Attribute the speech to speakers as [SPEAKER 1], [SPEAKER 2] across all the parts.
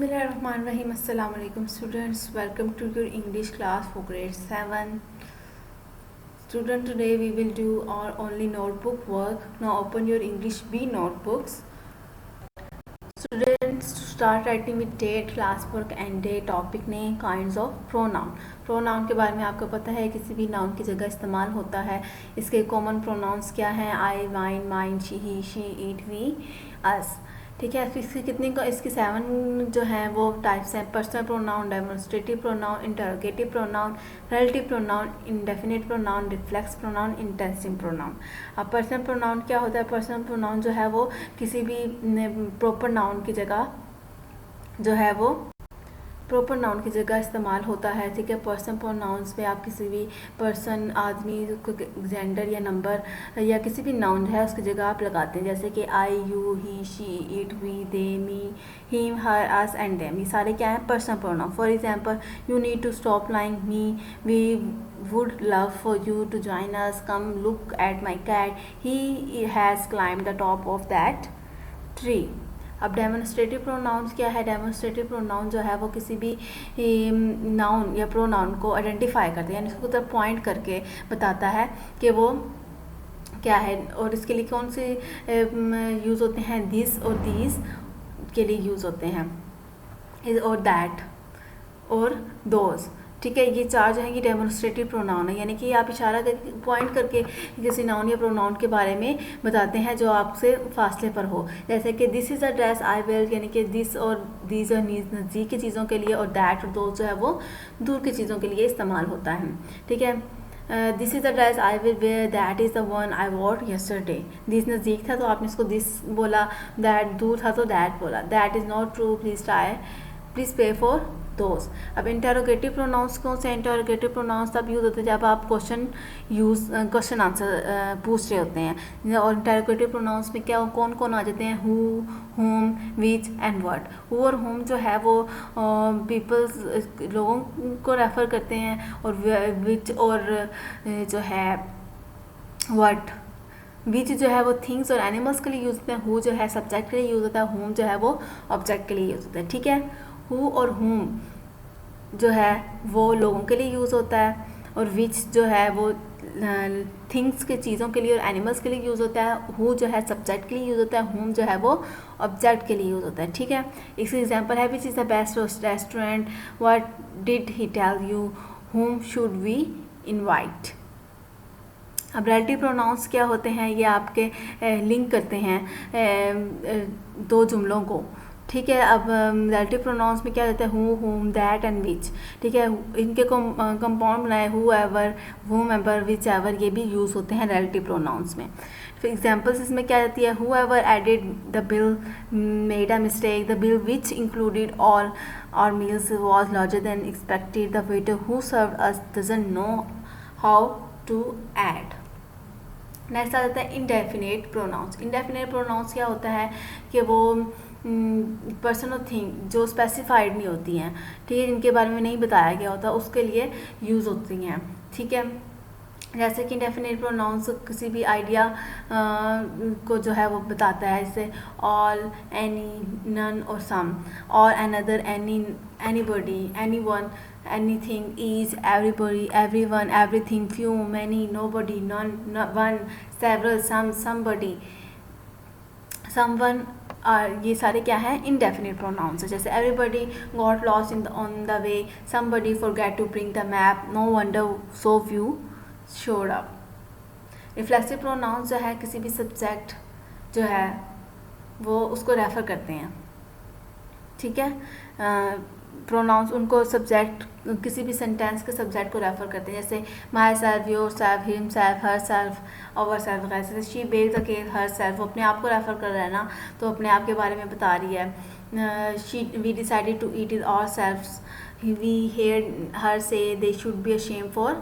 [SPEAKER 1] Bismillahirrahmanirrahim. Assalamu alaikum students. Welcome to your English class for grade 7. Student, today we will do our only notebook work. Now open your English B notebooks. Students, to start writing with date, class work and day. Topic name, kinds of pronoun. Pronoun के बारे में आपको पता है, किसी भी noun की जगह इस्तेमाल होता है. इसके कॉमन प्रोनाउंस क्या हैं? I, mine, mine, she, he, she, it, we, us. ठीक है. इसकी कितनी को इसकी 7 जो हैं वो टाइप्स हैं. Personal pronoun, demonstrative pronoun, interrogative pronoun, relative pronoun, indefinite pronoun, reflex pronoun, intensive pronoun. अब पर्सनल प्रोनाउन क्या होता है? पर्सनल प्रोनाउन जो है वो किसी भी प्रॉपर नाउन की जगह जो है वो प्रॉपर नाउन की जगह इस्तेमाल होता है. ठीक है. पर्सन प्रोनाउंस में आप किसी भी पर्सन, आदमी, जेंडर या नंबर या किसी भी नाउन है उसकी जगह आप लगाते हैं. जैसे कि I, you, he, she, it, we, they, me, him, her, us and them. ये सारे क्या हैं? Person pronoun. For example, you need to stop lying me, we would love for you to join us, come look at my cat, he has climb the top of that tree. अब demonstrative pronounce क्या है? Demonstrative pronoun जो है वो किसी भी noun या pronoun को आइडेंटिफाई करते हैं, यानी उसको तरफ पॉइंट करके बताता है कि वो क्या है. और इसके लिए कौन से यूज़ होते हैं? दिस और दीज के लिए यूज़ होते हैं, और दैट और दोज. ठीक है. ये 4 जो है ये डेमोन्स्ट्रेटिव प्रोनाउन है, यानी कि आप इशारा करके पॉइंट करके किसी नाउन या प्रोनाउन के बारे में बताते हैं जो आपसे फासले पर हो. जैसे कि this is a dress I wear, यानी कि दिस और दीज और नज़दीक की चीज़ों के लिए, और दैट और दोस्त जो है वो दूर की चीज़ों के लिए इस्तेमाल होता है. ठीक है. This is the dress I will where, that is the one I war yesterday. This नज़दीक था तो आपने इसको दिस बोला, दैट दूर था तो दैट बोला. That is not true, please पे फॉर दोस्त. अब इंटरोगेटिव प्रोनाउंस कौन से? इंटरोगेटिव प्रोनाउंस तब यूज़ होते हैं जब आप क्वेश्चन आंसर पूछ रहे होते हैं. और इंटरोगेटिव प्रोनाउंस में क्या कौन कौन आ जाते हैं? Who, home, which and what. Who और होम जो है वो पीपल्स लोगों को रेफ़र करते हैं, और विच और जो है व्हाट, विच जो है वो थिंग्स और एनिमल्स के लिए यूज़ होते हैं. हु जो है सब्जेक्ट के लिए यूज़ होता है, होम जो है वो ऑब्जेक्ट के लिए यूज़ होता है. ठीक है. हु और हुम जो है वो लोगों के लिए यूज़ होता है, और विच जो है वो थिंग्स के चीज़ों के लिए और एनिमल्स के लिए यूज़ होता है. हु जो है सब्जेक्ट के लिए यूज़ होता है, हुम जो है वो ऑब्जेक्ट के लिए यूज़ होता है. ठीक है. इसका एग्जांपल है which is the best restaurant, what did he tell you, whom should we invite. अब रिलेटिव प्रोनाउंस क्या होते हैं? ये आपके लिंक करते हैं 2 जुमलों को. ठीक है. अब रिलेटिव प्रोनाउंस में क्या रहता है? हु, हुम, दैट एंड विच. ठीक है. इनके कंपाउंड बनाए हु एवर, हुम एवर, विच एवर, ये भी यूज़ होते हैं रिलेटिव प्रोनाउंस में. फिर एग्जांपल्स इसमें क्या रहती है? Whoever added the bill made a mistake, the bill which included all our meals was larger than expected, the waiter who served us doesn't know how to add. Next आ जाता है indefinite pronounce. Indefinite pronounce क्या होता है कि वो person और thing जो स्पेसिफाइड नहीं होती हैं, ठीक है, जिनके बारे में नहीं बताया गया होता, उसके लिए यूज़ होती हैं. ठीक है. जैसे कि इंडेफिनेट प्रोनाउंस किसी भी आइडिया को जो है वो बताता है, जैसे ऑल, एनी, नन और सम, और another, anybody, anyone, anything, each, everybody, everyone, everything, few, many, nobody, none, one, several, some, somebody, someone. ये सारे क्या हैं? इंडेफिनिट प्रोनाउंस है. जैसे everybody got lost on the way, somebody forgot to bring the map, no wonder so few showed up. Reflexive pronouns जो है किसी भी सब्जेक्ट जो है वो उसको रेफ़र करते हैं. ठीक है. प्रोनाउंस उनको सब्जेक्ट किसी भी सेंटेंस के सब्जेक्ट को रेफ़र करते हैं. जैसे myself, yourself, himself, herself, ourself वगैरह. जैसे she bake the cake herself, वो अपने आप को रेफ़र कर रहा है ना, तो अपने आप के बारे में बता रही है. We decided to eat it ourselves, we hear her say they should be ashamed for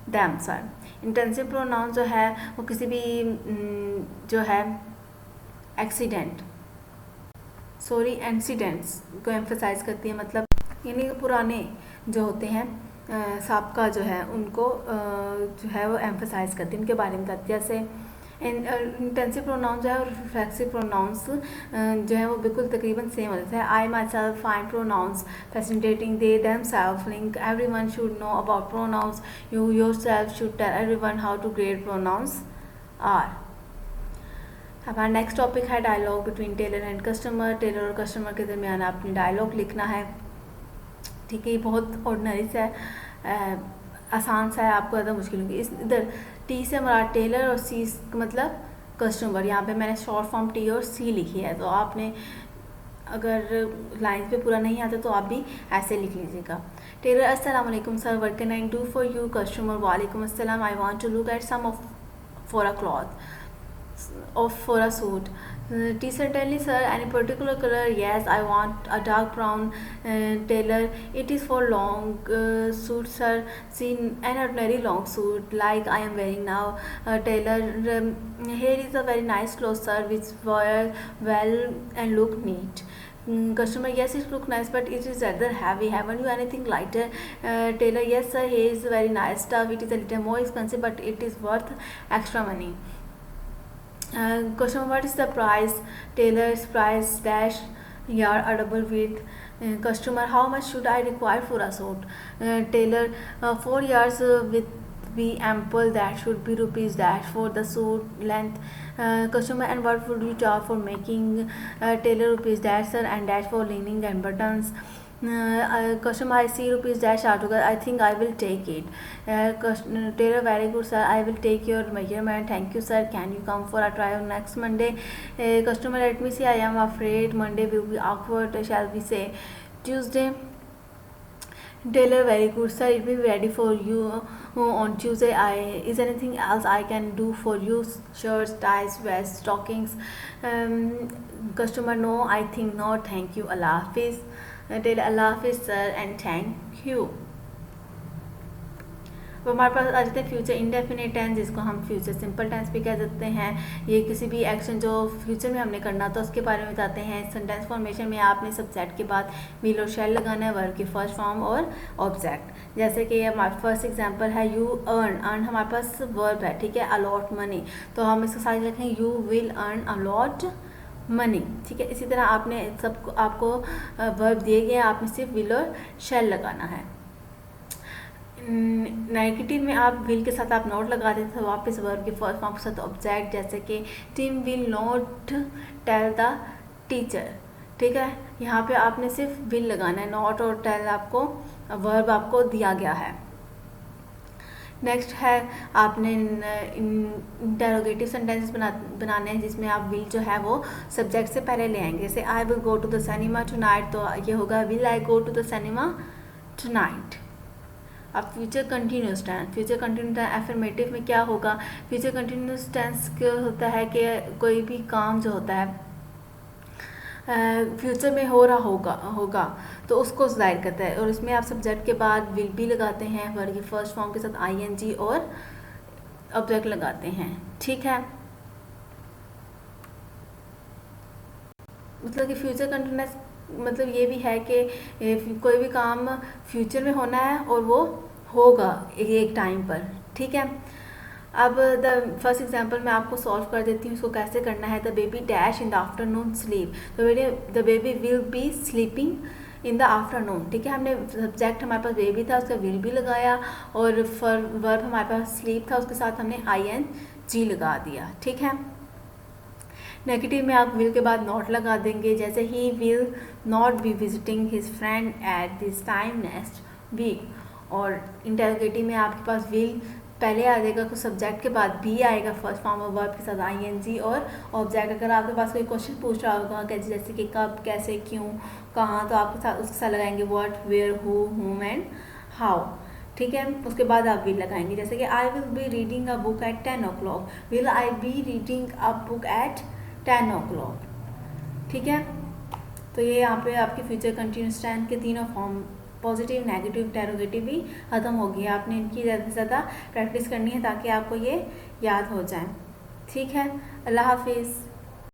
[SPEAKER 1] themselves. Intensive pronoun जो है वो किसी भी जो है इंसिडेंट्स को एम्फसाइज करती है. मतलब यानी पुराने जो होते हैं साबका जो है उनको जो है वो एम्फसाइज करती है, उनके बारे में बताती है. जैसे इंटेंसिव प्रोनाउंस जो है और रिफ्लेक्सिव प्रोनाउंस जो है वो बिल्कुल तकरीबन सेम होता है। I myself find pronouns fascinating, they themselves link, everyone should know about pronouns, you yourself should tell everyone how to grade pronouns are. हमारा next topic है dialogue between tailor and customer. Tailor और customer के दरमियान आपने dialogue लिखना है। ठीक है, ये बहुत ऑर्डिनरी सा है, आसान सा है, आपको ज़्यादा मुश्किल होगी। इस इधर टी से हमारा टेलर और सी मतलब कस्टमर, यहाँ पे मैंने शॉर्ट फॉर्म टी और सी लिखी है। तो आपने अगर लाइन पे पूरा नहीं आता तो आप भी ऐसे लिख लीजिएगा। टेलर अस्सलाम वालेकुम sir, what can I do for you? Customer वालेकुम अस्सलाम, I want to look at some of for a cloth of for a suit. Teacher, tell me sir, any particular color? Yes, I want a dark brown. Tailor, it is for long suit sir. See, an ordinary long suit like I am wearing now. Tailor, here is a very nice clothes sir, which wear well and look neat. Customer, yes, it look nice, but it is rather heavy. Haven't you anything lighter? Tailor, yes sir, here is very nice stuff. It is a little more expensive, but it is worth extra money. Customer, what is the price? Tailor's price dash yard a double width. Customer, how much should I require for a suit? Tailor, 4 yards with be ample, that should be rupees dash for the suit length. Customer, and what would you charge for making? Tailor, rupees dash sir, and dash for lining and buttons. Customer, I see rupees dash altogether, I think I will take it. Tailor, very good sir, I will take your measurement, thank you sir, can you come for a trial next Monday? Customer, let me see, I am afraid Monday will be awkward, shall we say Tuesday? Tailor, very good sir, it will be ready for you on Tuesday. Is anything else I can do for you? Shirts, ties, vests, stockings. Customer, no, I think not, thank you, Allah Hafiz. Tailor, Allah Hafiz sir and thank you. तो हमारे पास आ जाते हैं future indefinite tense, जिसको हम future simple tense भी कह सकते हैं। ये किसी भी एक्शन जो फ्यूचर में हमने करना था उसके बारे में बताते हैं। सेंटेंस फॉर्मेशन में आपने सब्जेक्ट के बाद विल और शैल लगाना है, वर्ब की फर्स्ट फॉर्म और ऑब्जेक्ट। जैसे कि हमारा फर्स्ट एग्जांपल है यू अर्न, अर्न हमारे पास वर्ब है, ठीक है, अलॉट मनी, तो हम इसका साइज रखें you will earn a lot money, ठीक है। इसी तरह आपने सबको आपको वर्ब दिए गए, आपने सिर्फ विल और शैल लगाना है। नेगेटिव में आप विल के साथ आप नोट लगा देते हैं, वापस वर्ब के फर्स्ट फॉर्म के साथ ऑब्जेक्ट, जैसे कि team will not tell the teacher, ठीक है। यहाँ पे आपने सिर्फ विल लगाना है, नॉट और टेल आपको वर्ब आपको दिया गया है। नेक्स्ट है आपने इंटेरोगेटिव सेंटेंसेस बनाने हैं, जिसमें आप विल जो है वो सब्जेक्ट से पहले ले आएंगे। जैसे I will go to the cinema tonight, तो ये होगा will I go to the cinema tonight. अब future continuous tense, future continuous tense affirmative में क्या होगा? फ्यूचर कंटिन्यूस टेंस क्या होता है कि कोई भी काम जो होता है फ्यूचर में हो रहा होगा तो उसको ज़ाहिर करता है, और इसमें आप सब्जेक्ट के बाद विल भी लगाते हैं, वर्ब की फर्स्ट फॉर्म के साथ आईएनजी और ऑब्जेक्ट लगाते हैं, ठीक है। मतलब कि फ्यूचर कंटिन्यूस मतलब ये भी है कि कोई भी काम फ्यूचर में होना है और वो होगा एक टाइम पर, ठीक है। अब द फर्स्ट एग्जांपल मैं आपको सॉल्व कर देती हूँ, इसको कैसे करना है। The baby dash in the afternoon sleep, तो the baby will be sleeping in the afternoon, ठीक है। हमने सब्जेक्ट हमारे पास बेबी था, उसका विल भी लगाया, और वर्ब हमारे पास स्लीप था, उसके साथ हमने ING लगा दिया, ठीक है। नेगेटिव में आप विल के बाद नॉट लगा देंगे, जैसे he will not be visiting his friend at this time next week. और इंटेरोगेटिव में आपके पास विल पहले आ जाएगा, तो सब्जेक्ट के बाद भी आएगा फर्स्ट फॉर्म और वर्ब के साथ ING और ऑब्जेक्ट। अगर आपके पास कोई क्वेश्चन पूछ रहा होगा जैसे कि कब, कैसे, क्यों, कहाँ, तो आपके साथ उसके साथ लगाएंगे what, where, who, whom and how, ठीक है। उसके बाद आप विल लगाएंगे, जैसे कि I will be reading a book at 10 o'clock, will I be reading a book at 10 o'clock, ठीक है। तो ये यहाँ पे आपके फ्यूचर कंटिन्यूस टेंस के तीनों फॉर्म पॉजिटिव, नेगेटिव, इंटेरोगेटिव भी ख़त्म हो गया। आपने इनकी ज़्यादा से ज़्यादा प्रैक्टिस करनी है ताकि आपको ये याद हो जाए, ठीक है। अल्लाह हाफिज़।